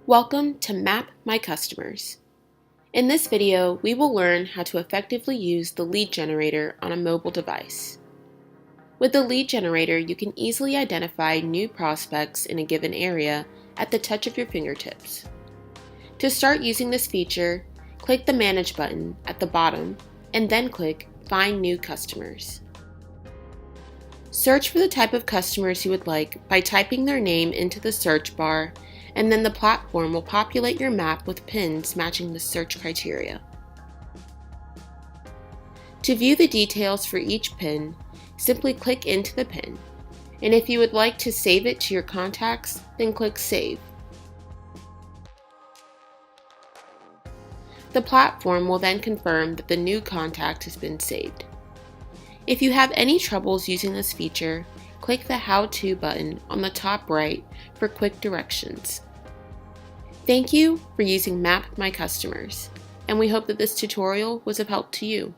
Welcome to Map My Customers. In this video, we will learn how to effectively use the lead generator on a mobile device. With the lead generator, you can easily identify new prospects in a given area at the touch of your fingertips. To start using this feature, click the Manage button at the bottom and then click Find New Customers. Search for the type of customers you would like by typing their name into the search bar, and then the platform will populate your map with pins matching the search criteria. To view the details for each pin, simply click into the pin, and if you would like to save it to your contacts, then click Save. The platform will then confirm that the new contact has been saved. If you have any troubles using this feature, click the How To button on the top right for quick directions. Thank you for using Map My Customers, and we hope that this tutorial was of help to you.